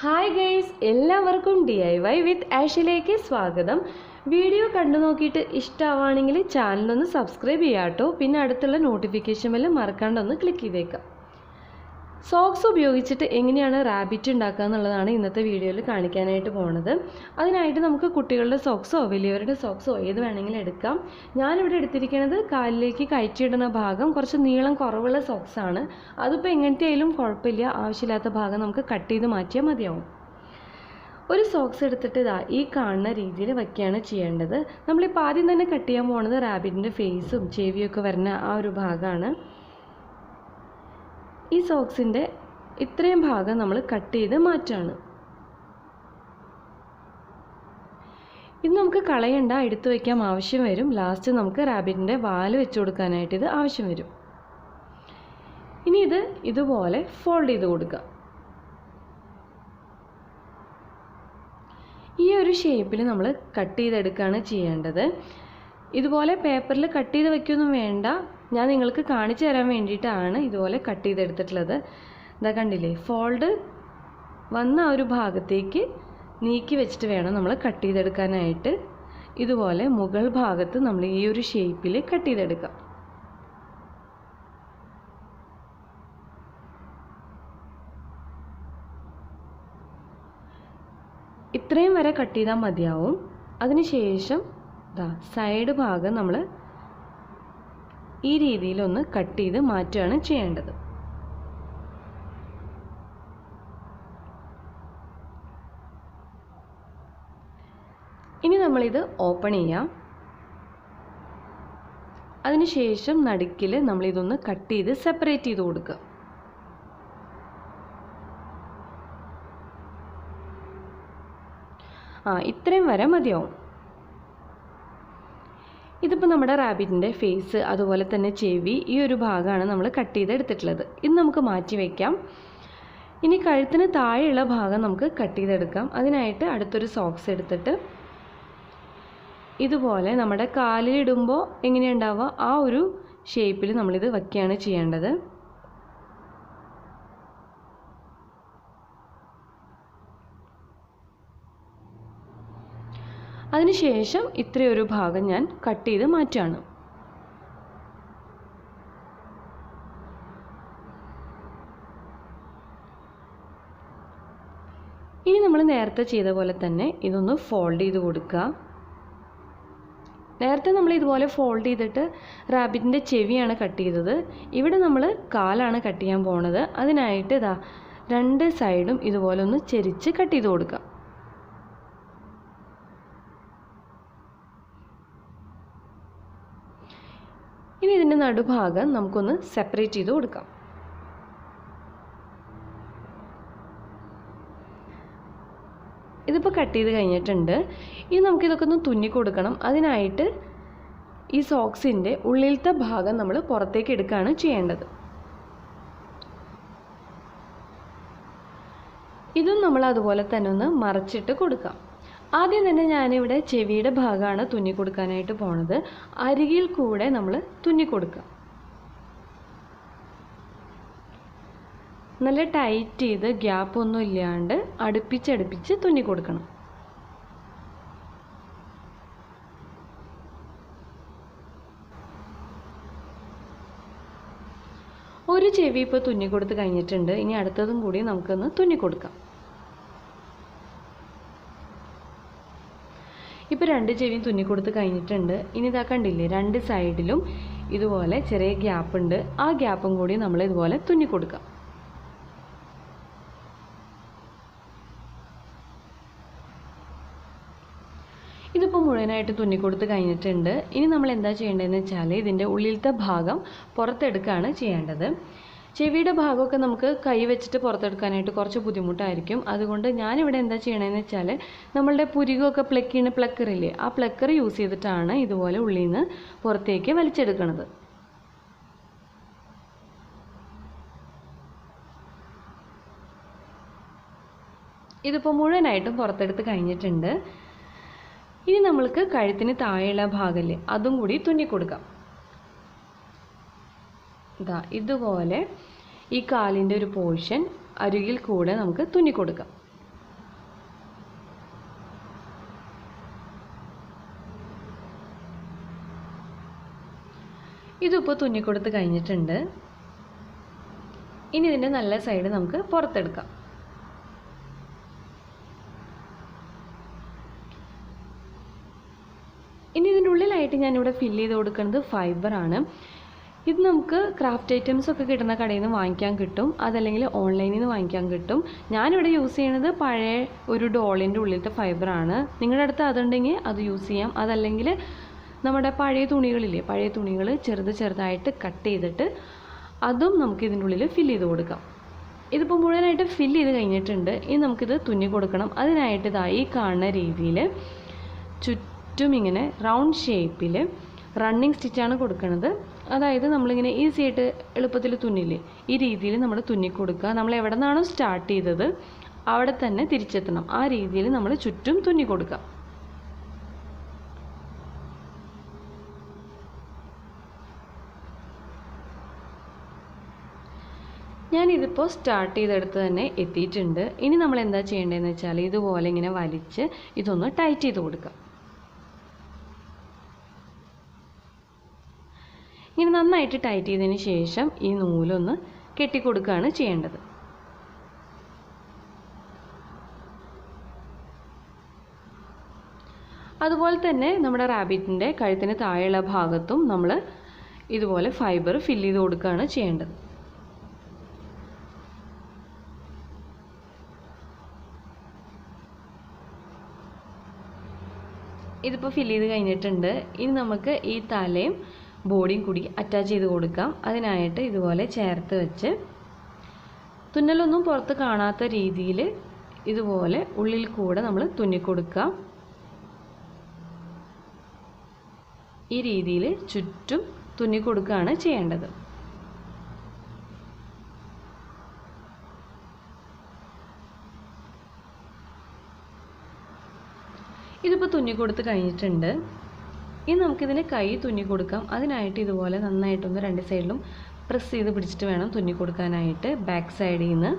Hi guys, എല്ലാവർക്കും DIY വിത്ത് ആഷിലേക്ക് സ്വാഗതം. Video കണ്ടു നോക്കിയിട്ട് ഇഷ്ടമാവുകയാണെങ്കിൽ ചാനലൊന്ന് സബ്സ്ക്രൈബ് ചെയ്യാം കേട്ടോ. പിന്നെ അടുത്തുള്ള നോട്ടിഫിക്കേഷൻ ബെല്ല് മറക്കാണ്ടൊന്ന് ക്ലിക്ക് ചെയ്തേക്കാം. സോക്സ് ഉപയോഗിച്ചിട്ട് എങ്ങനെയാണ് റാബിറ്റ് ഉണ്ടാക്കുക എന്നുള്ളതാണ് ഇന്നത്തെ വീഡിയോയിൽ കാണിക്കാനായിട്ട് പോകുന്നത്. അതിനായിട്ട് നമുക്ക് കുട്ടികളുടെ സോക്സോ വലിയവരുടെ സോക്സോ ഏത് വേണമെങ്കിലും എടുക്കാം. ഞാനിവിടെ എടുത്തിരിക്കുന്നത് കാലിലേക്ക് കയറ്റിയിടുന്ന ഭാഗം കുറച്ച് നീളം കുറവുള്ള സോക്സാണ്. അതിപ്പോൾ എങ്ങനത്തെ ആയാലും കുഴപ്പമില്ല, ആവശ്യമില്ലാത്ത ഭാഗം നമുക്ക് കട്ട് ചെയ്ത് മാറ്റിയാൽ മതിയാവും. ഒരു സോക്സ് എടുത്തിട്ട് ഈ കാണുന്ന രീതിയിൽ വയ്ക്കുകയാണ് ചെയ്യേണ്ടത്. നമ്മളിപ്പോൾ ആദ്യം തന്നെ കട്ട് ചെയ്യാൻ പോകുന്നത് റാബിറ്റിൻ്റെ ഫേസും ചെവിയൊക്കെ വരുന്ന ആ ഒരു ഭാഗമാണ്. ഈ സോക്സിൻ്റെ ഇത്രയും ഭാഗം നമ്മൾ കട്ട് ചെയ്ത് മാറ്റാണ്. ഇത് നമുക്ക് കളയണ്ട, എടുത്തു വയ്ക്കാൻ ആവശ്യം വരും. ലാസ്റ്റ് നമുക്ക് റാബിറ്റിൻ്റെ വാല് വെച്ച് കൊടുക്കാനായിട്ട് ഇത് ആവശ്യം വരും. ഇനി ഇത് ഇതുപോലെ ഫോൾഡ് ചെയ്ത് കൊടുക്കുക. ഈ ഒരു ഷേപ്പിൽ നമ്മൾ കട്ട് ചെയ്തെടുക്കുകയാണ് ചെയ്യേണ്ടത്. ഇതുപോലെ പേപ്പറിൽ കട്ട് ചെയ്ത് വയ്ക്കൊന്നും വേണ്ട, ഞാൻ നിങ്ങൾക്ക് കാണിച്ചു തരാൻ വേണ്ടിയിട്ടാണ് ഇതുപോലെ കട്ട് ചെയ്തെടുത്തിട്ടുള്ളത്. ഇതാ കണ്ടില്ലേ, ഫോൾഡ് വന്ന ആ ഒരു ഭാഗത്തേക്ക് നീക്കി വെച്ചിട്ട് വേണം നമ്മൾ കട്ട് ചെയ്തെടുക്കാനായിട്ട്. ഇതുപോലെ മുകൾ ഭാഗത്ത് നമ്മൾ ഈ ഒരു ഷേപ്പിൽ കട്ട് ചെയ്തെടുക്കാം. ഇത്രയും വരെ കട്ട് ചെയ്താൽ മതിയാവും. അതിനുശേഷം സൈഡ് ഭാഗം നമ്മൾ ഈ രീതിയിലൊന്ന് കട്ട് ചെയ്ത് മാറ്റുകയാണ് ചെയ്യേണ്ടത്. ഇനി നമ്മളിത് ഓപ്പൺ ചെയ്യാം. അതിനുശേഷം നടുക്കിൽ നമ്മളിതൊന്ന് കട്ട് ചെയ്ത് സെപ്പറേറ്റ് ചെയ്ത് കൊടുക്കുക. ഇത്രയും വരെ മതിയാവും. ഇതിപ്പോൾ നമ്മുടെ റാബിറ്റിൻ്റെ ഫേസ് അതുപോലെ തന്നെ ചെവി ഈ ഒരു ഭാഗമാണ് നമ്മൾ കട്ട് ചെയ്തെടുത്തിട്ടുള്ളത്. ഇത് നമുക്ക് മാറ്റി വയ്ക്കാം. ഇനി കഴുത്തിന് താഴെയുള്ള ഭാഗം നമുക്ക് കട്ട് ചെയ്തെടുക്കാം. അതിനായിട്ട് അടുത്തൊരു സോക്സ് എടുത്തിട്ട് ഇതുപോലെ നമ്മുടെ കാലിലിടുമ്പോൾ എങ്ങനെയുണ്ടാവുക ആ ഒരു ഷേപ്പിൽ നമ്മളിത് വയ്ക്കുകയാണ് ചെയ്യേണ്ടത്. അതിനുശേഷം ഇത്രയൊരു ഭാഗം ഞാൻ കട്ട് ചെയ്ത് മാറ്റുകയാണ്. ഇനി നമ്മൾ നേരത്തെ ചെയ്ത പോലെ തന്നെ ഇതൊന്ന് ഫോൾഡ് ചെയ്ത് കൊടുക്കുക. നേരത്തെ നമ്മൾ ഇതുപോലെ ഫോൾഡ് ചെയ്തിട്ട് റാബിറ്റിൻ്റെ ചെവിയാണ് കട്ട് ചെയ്തത്. ഇവിടെ നമ്മൾ കാലാണ് കട്ട് ചെയ്യാൻ പോണത്. അതിനായിട്ട് രണ്ട് സൈഡും ഇതുപോലെ ഒന്ന് ചെരിച്ച് കട്ട് ചെയ്ത് കൊടുക്കുക. ഇനി ഇതിൻ്റെ നടുഭാഗം നമുക്കൊന്ന് സെപ്പറേറ്റ് ചെയ്ത് കൊടുക്കാം. ഇതിപ്പോൾ കട്ട് ചെയ്ത് കഴിഞ്ഞിട്ടുണ്ട്. ഇനി നമുക്കിതൊക്കെ ഒന്ന് തുന്നി കൊടുക്കണം. അതിനായിട്ട് ഈ സോക്സിൻ്റെ ഉള്ളിലത്തെ ഭാഗം നമ്മൾ പുറത്തേക്ക് എടുക്കുകയാണ് ചെയ്യേണ്ടത്. ഇതും നമ്മൾ അതുപോലെ തന്നെ ഒന്ന് മറച്ചിട്ട് കൊടുക്കാം. ആദ്യം തന്നെ ഞാനിവിടെ ചെവിയുടെ ഭാഗമാണ് തുന്നി കൊടുക്കാനായിട്ട് പോണത്. അരികിൽ കൂടെ നമ്മൾ തുന്നി കൊടുക്കുക. നല്ല ടൈറ്റ് ചെയ്ത് ഗ്യാപ്പ് ഒന്നും ഇല്ലാണ്ട് അടുപ്പിച്ചടുപ്പിച്ച് തുന്നി കൊടുക്കണം. ഒരു ചെവി ഇപ്പോൾ തുന്നി കൊടുത്ത് കഴിഞ്ഞിട്ടുണ്ട്. ഇനി അടുത്തതും കൂടി നമുക്കൊന്ന് തുന്നി കൊടുക്കാം. ഇപ്പോൾ രണ്ട് ചെവിയും തുന്നി കൊടുത്ത് കഴിഞ്ഞിട്ടുണ്ട്. ഇനി ഇതാ കണ്ടില്ലേ, രണ്ട് സൈഡിലും ഇതുപോലെ ചെറിയ ഗ്യാപ്പ് ഉണ്ട്. ആ ഗ്യാപ്പും കൂടി നമ്മൾ ഇതുപോലെ തുന്നി കൊടുക്കാം. ഇതിപ്പോൾ മുഴുവനായിട്ട് തുന്നി കൊടുത്ത് കഴിഞ്ഞിട്ടുണ്ട്. ഇനി നമ്മൾ എന്താ ചെയ്യേണ്ടതെന്ന് വെച്ചാൽ ഇതിൻ്റെ ഉള്ളിലത്തെ ഭാഗം പുറത്തെടുക്കുകയാണ് ചെയ്യേണ്ടത്. ചെവിയുടെ ഭാഗമൊക്കെ നമുക്ക് കൈ വെച്ചിട്ട് പുറത്തെടുക്കാനായിട്ട് കുറച്ച് ബുദ്ധിമുട്ടായിരിക്കും. അതുകൊണ്ട് ഞാനിവിടെ എന്താ ചെയ്യണമെന്ന് വെച്ചാൽ നമ്മളുടെ പുരികമൊക്കെ പ്ലക്ക് ചെയ്യുന്ന പ്ലക്കറില്ലേ, ആ പ്ലക്കർ യൂസ് ചെയ്തിട്ടാണ് ഇതുപോലെ ഉള്ളിൽ നിന്ന് പുറത്തേക്ക് വലിച്ചെടുക്കുന്നത്. ഇതിപ്പോൾ മുഴുവനായിട്ടും പുറത്തെടുത്ത് കഴിഞ്ഞിട്ടുണ്ട്. ഇനി നമ്മൾക്ക് കഴുത്തിന് താഴെയുള്ള ഭാഗമല്ലേ, അതും കൂടി തുന്നി കൊടുക്കാം. ഇതുപോലെ ഈ കാലിൻ്റെ ഒരു പോർഷൻ അരികിൽ കൂടെ നമുക്ക് തുന്നി കൊടുക്കാം. ഇതിപ്പോൾ തുന്നിക്കൊടുത്ത് കഴിഞ്ഞിട്ടുണ്ട്. ഇനി ഇതിൻ്റെ നല്ല സൈഡ് നമുക്ക് പുറത്തെടുക്കാം. ഇനി ഇതിൻ്റെ ഉള്ളിലായിട്ട് ഞാനിവിടെ ഫില്ല് ചെയ്ത് കൊടുക്കുന്നത് ഫൈബറാണ്. ഇത് നമുക്ക് ക്രാഫ്റ്റ് ഐറ്റംസ് ഒക്കെ കിട്ടുന്ന കടയിൽ നിന്ന് വാങ്ങിക്കാൻ കിട്ടും, അതല്ലെങ്കിൽ ഓൺലൈനിൽ നിന്ന് വാങ്ങിക്കാൻ കിട്ടും. ഞാനിവിടെ യൂസ് ചെയ്യുന്നത് പഴയ ഒരു ഡോളിൻ്റെ ഉള്ളിലത്തെ ഫൈബറാണ്. നിങ്ങളുടെ അടുത്ത് അതുണ്ടെങ്കിൽ അത് യൂസ് ചെയ്യാം. അതല്ലെങ്കിൽ നമ്മുടെ പഴയ തുണികളില്ലേ, പഴയ തുണികൾ ചെറുതായിട്ട് കട്ട് ചെയ്തിട്ട് അതും നമുക്ക് ഇതിൻ്റെ ഉള്ളിൽ ഫില്ല് ചെയ്ത് കൊടുക്കാം. ഇതിപ്പോൾ മുഴുവനായിട്ട് ഫില്ല് ചെയ്ത് കഴിഞ്ഞിട്ടുണ്ട്. ഇനി നമുക്കിത് തുന്നി കൊടുക്കണം. അതിനായിട്ട് ഈ കാണുന്ന രീതിയിൽ ചുറ്റും ഇങ്ങനെ റൗണ്ട് ഷേപ്പിൽ റണ്ണിങ് സ്റ്റിച്ചാണ് കൊടുക്കുന്നത്. അതായത് നമ്മളിങ്ങനെ ഈസി ആയിട്ട് എളുപ്പത്തിൽ തുന്നില്ലേ, ഈ രീതിയിൽ നമ്മൾ തുന്നി കൊടുക്കുക. നമ്മൾ എവിടെ നിന്നാണോ സ്റ്റാർട്ട് ചെയ്തത് അവിടെ തന്നെ തിരിച്ചെത്തണം. ആ രീതിയിൽ നമ്മൾ ചുറ്റും തുന്നി കൊടുക്കുക. ഞാനിതിപ്പോൾ സ്റ്റാർട്ട് ചെയ്തെടുത്ത് തന്നെ എത്തിയിട്ടുണ്ട്. ഇനി നമ്മൾ എന്താ ചെയ്യേണ്ടതെന്ന് വെച്ചാൽ ഇതുപോലെ ഇങ്ങനെ വലിച്ച് ഇതൊന്ന് ടൈറ്റ് ചെയ്ത് കൊടുക്കുക. ഇങ്ങനെ നന്നായിട്ട് ടൈറ്റ് ചെയ്തതിന് ശേഷം ഈ നൂലൊന്ന് കെട്ടിക്കൊടുക്കുകയാണ് ചെയ്യേണ്ടത്. അതുപോലെ തന്നെ നമ്മുടെ റാബിറ്റിൻ്റെ കഴുത്തിന് താഴെയുള്ള ഭാഗത്തും നമ്മൾ ഇതുപോലെ ഫൈബർ ഫില്ല് ചെയ്ത് കൊടുക്കുകയാണ് ചെയ്യേണ്ടത്. ഇതിപ്പോൾ ഫില്ല് ചെയ്ത് കഴിഞ്ഞിട്ടുണ്ട്. ഇനി നമുക്ക് ഈ തലയും ബോഡിയും കൂടി അറ്റാച്ച് ചെയ്ത് കൊടുക്കാം. അതിനായിട്ട് ഇതുപോലെ ചേർത്ത് വെച്ച് തുന്നലൊന്നും പുറത്ത് കാണാത്ത രീതിയിൽ ഇതുപോലെ ഉള്ളിൽ കൂടെ നമ്മൾ തുന്നിക്കൊടുക്കാം. ഈ രീതിയിൽ ചുറ്റും തുന്നിക്കൊടുക്കുകയാണ് ചെയ്യേണ്ടത്. ഇതിപ്പോൾ തുന്നിക്കൊടുത്ത് കഴിഞ്ഞിട്ടുണ്ട്. ഇനി നമുക്കിതിന് കൈ തുന്നിക്കൊടുക്കാം. അതിനായിട്ട് ഇതുപോലെ നന്നായിട്ടൊന്ന് രണ്ട് സൈഡിലും പ്രസ് ചെയ്ത് പിടിച്ചിട്ട് വേണം തുന്നിക്കൊടുക്കാനായിട്ട്. ബാക്ക് സൈഡിൽ നിന്ന്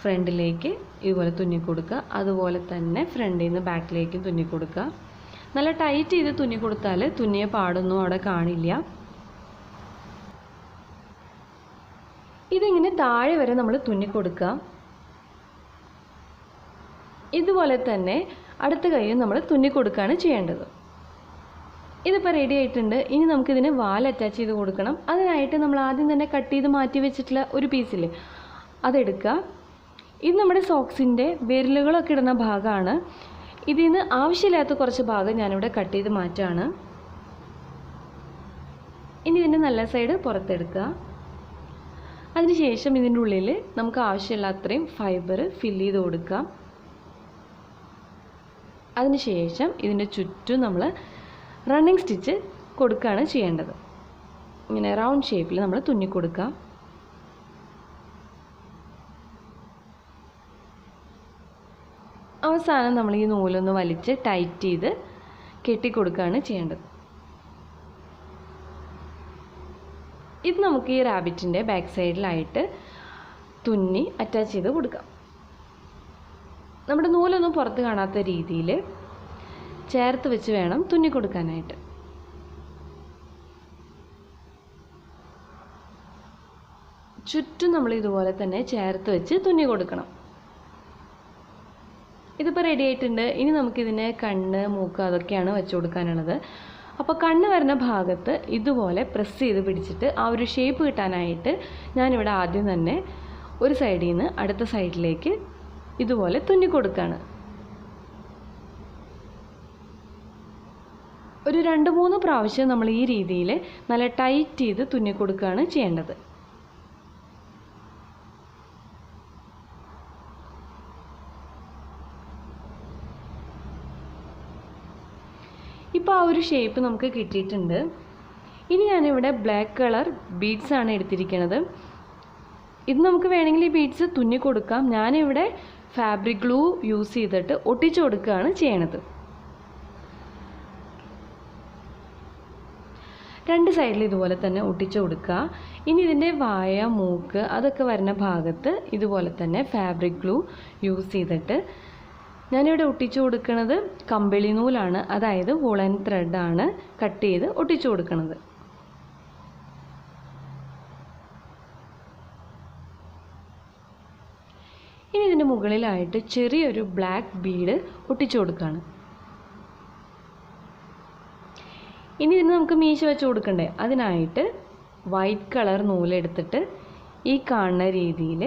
ഫ്രണ്ടിലേക്ക് ഇതുപോലെ തുന്നിക്കൊടുക്കുക. അതുപോലെ തന്നെ ഫ്രണ്ടിൽ നിന്ന് ബാക്കിലേക്കും തുന്നിക്കൊടുക്കുക. നല്ല ടൈറ്റ് ചെയ്ത് തുന്നിക്കൊടുത്താൽ തുന്നിയ പാടൊന്നും അവിടെ കാണില്ല. ഇതിങ്ങനെ താഴെ വരെ നമ്മൾ തുന്നിക്കൊടുക്കുക. ഇതുപോലെ തന്നെ അടുത്ത കൈയും നമ്മൾ തുന്നിക്കൊടുക്കുകയാണ് ചെയ്യേണ്ടത്. ഇതിപ്പോൾ റെഡി ആയിട്ടുണ്ട്. ഇനി നമുക്കിതിന് വാൽ അറ്റാച്ച് ചെയ്ത് കൊടുക്കണം. അതിനായിട്ട് നമ്മൾ ആദ്യം തന്നെ കട്ട് ചെയ്ത് മാറ്റി വെച്ചിട്ടുള്ള ഒരു പീസില്ലേ, അതെടുക്കുക. ഇത് നമ്മുടെ സോക്സിൻ്റെ വിരലുകളൊക്കെ ഇടുന്ന ഭാഗമാണ്. ഇതിൽ നിന്ന് ആവശ്യമില്ലാത്ത കുറച്ച് ഭാഗം ഞാനിവിടെ കട്ട് ചെയ്ത് മാറ്റാണ്. ഇനി ഇതിൻ്റെ നല്ല സൈഡ് പുറത്തെടുക്കുക. അതിനുശേഷം ഇതിൻ്റെ ഉള്ളിൽ നമുക്ക് ആവശ്യമുള്ള അത്രയും ഫൈബർ ഫില്ല് ചെയ്ത് കൊടുക്കാം. അതിനുശേഷം ഇതിൻ്റെ ചുറ്റും നമ്മൾ റണ്ണിങ് സ്റ്റിച്ച് കൊടുക്കുകയാണ് ചെയ്യേണ്ടത്. ഇങ്ങനെ റൗണ്ട് ഷേപ്പിൽ നമ്മൾ തുന്നിക്കൊടുക്കാം. അവസാനം നമ്മൾ ഈ നൂലൊന്ന് വലിച്ച് ടൈറ്റ് ചെയ്ത് കെട്ടിക്കൊടുക്കുകയാണ് ചെയ്യേണ്ടത്. ഇത് നമുക്ക് ഈ റാബിറ്റിൻ്റെ ബാക്ക് സൈഡിലായിട്ട് തുന്നി അറ്റാച്ച് ചെയ്ത് കൊടുക്കാം. നമ്മുടെ നൂലൊന്നും പുറത്ത് കാണാത്ത രീതിയിൽ ചേർത്ത് വെച്ച് വേണം തുന്നി കൊടുക്കാനായിട്ട്. ചുറ്റും നമ്മൾ ഇതുപോലെ തന്നെ ചേർത്ത് വെച്ച് തുന്നി കൊടുക്കണം. ഇതിപ്പോൾ റെഡി ആയിട്ടുണ്ട്. ഇനി നമുക്കിതിന് കണ്ണ്, മൂക്ക് അതൊക്കെയാണ് വെച്ച് കൊടുക്കാനുള്ളത്. അപ്പോൾ കണ്ണ് വരുന്ന ഭാഗത്ത് ഇതുപോലെ പ്രസ് ചെയ്ത് പിടിച്ചിട്ട് ആ ഒരു ഷേപ്പ് കിട്ടാനായിട്ട് ഞാനിവിടെ ആദ്യം തന്നെ ഒരു സൈഡിൽ നിന്ന് അടുത്ത സൈഡിലേക്ക് ഇതുപോലെ തുന്നിക്കൊടുക്കുകയാണ്. ഒരു 2-3 പ്രാവശ്യം നമ്മൾ ഈ രീതിയിൽ നല്ല ടൈറ്റ് ചെയ്ത് തുന്നിക്കൊടുക്കുകയാണ് ചെയ്യേണ്ടത്. ഇപ്പോൾ ആ ഒരു ഷേപ്പ് നമുക്ക് കിട്ടിയിട്ടുണ്ട്. ഇനി ഞാനിവിടെ ബ്ലാക്ക് കളർ ബീഡ്സാണ് എടുത്തിരിക്കുന്നത്. ഇത് നമുക്ക് വേണമെങ്കിൽ ഈ ബീഡ്സ് തുന്നി കൊടുക്കാം. ഞാനിവിടെ ഫാബ്രിക് ഗ്ലൂ യൂസ് ചെയ്തിട്ട് ഒട്ടിച്ചു കൊടുക്കുകയാണ് ചെയ്യണത്. രണ്ട് സൈഡിൽ ഇതുപോലെ തന്നെ ഒട്ടിച്ചു കൊടുക്കുക. ഇനി ഇതിൻ്റെ വായ, മൂക്ക് അതൊക്കെ വരുന്ന ഭാഗത്ത് ഇതുപോലെ തന്നെ ഫാബ്രിക് ഗ്ലൂ യൂസ് ചെയ്തിട്ട് ഞാനിവിടെ ഒട്ടിച്ചു കൊടുക്കുന്നത് കമ്പിളി നൂലാണ്, അതായത് വൂളൻ ത്രെഡാണ് കട്ട് ചെയ്ത് ഒട്ടിച്ചു കൊടുക്കുന്നത്. ഇനി ഇതിൻ്റെ മുകളിലായിട്ട് ചെറിയൊരു ബ്ലാക്ക് ബീഡ് ഒട്ടിച്ചു കൊടുക്കുകയാണ്. ഇനി ഇതിന് നമുക്ക് മീശ വെച്ച് കൊടുക്കണ്ടേ, അതിനായിട്ട് വൈറ്റ് കളർ നൂലെടുത്തിട്ട് ഈ കാണുന്ന രീതിയിൽ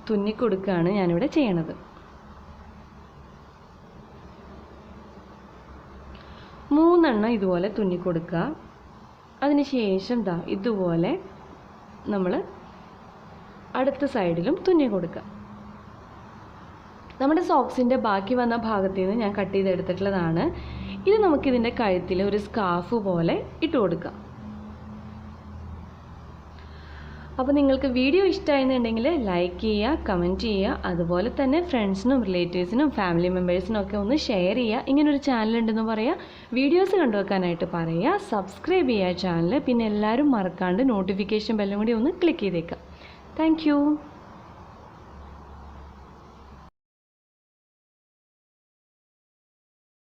തുന്നിക്കൊടുക്കുകയാണ് ഞാനിവിടെ ചെയ്യണത്. 3 എണ്ണം ഇതുപോലെ തുന്നിക്കൊടുക്കുക. അതിന് ശേഷം ഇതുപോലെ നമ്മൾ അടുത്ത സൈഡിലും തുന്നി കൊടുക്കുക. നമ്മുടെ സോക്സിൻ്റെ ബാക്കി വന്ന ഭാഗത്തു നിന്ന് ഞാൻ കട്ട് ചെയ്തെടുത്തിട്ടുള്ളതാണ്. ഇത് നമുക്കിതിൻ്റെ കഴുത്തിൽ ഒരു സ്കാർഫ് പോലെ ഇട്ട് കൊടുക്കാം. അപ്പോൾ നിങ്ങൾക്ക് വീഡിയോ ഇഷ്ടമായിരുന്നുണ്ടെങ്കിൽ ലൈക്ക് ചെയ്യുക, കമൻറ്റ് ചെയ്യുക, അതുപോലെ തന്നെ ഫ്രണ്ട്സിനും റിലേറ്റീവ്സിനും ഫാമിലി മെമ്പേഴ്സിനും ഒക്കെ ഒന്ന് ഷെയർ ചെയ്യുക. ഇങ്ങനൊരു ചാനലുണ്ടെന്ന് പറയുക, വീഡിയോസ് കണ്ടുവെക്കാനായിട്ട് പറയുക, സബ്സ്ക്രൈബ് ചെയ്യുക ചാനൽ. പിന്നെ എല്ലാവരും മറക്കാണ്ട് നോട്ടിഫിക്കേഷൻ ബെല്ലും കൂടി ഒന്ന് ക്ലിക്ക് ചെയ്തേക്കുക. താങ്ക്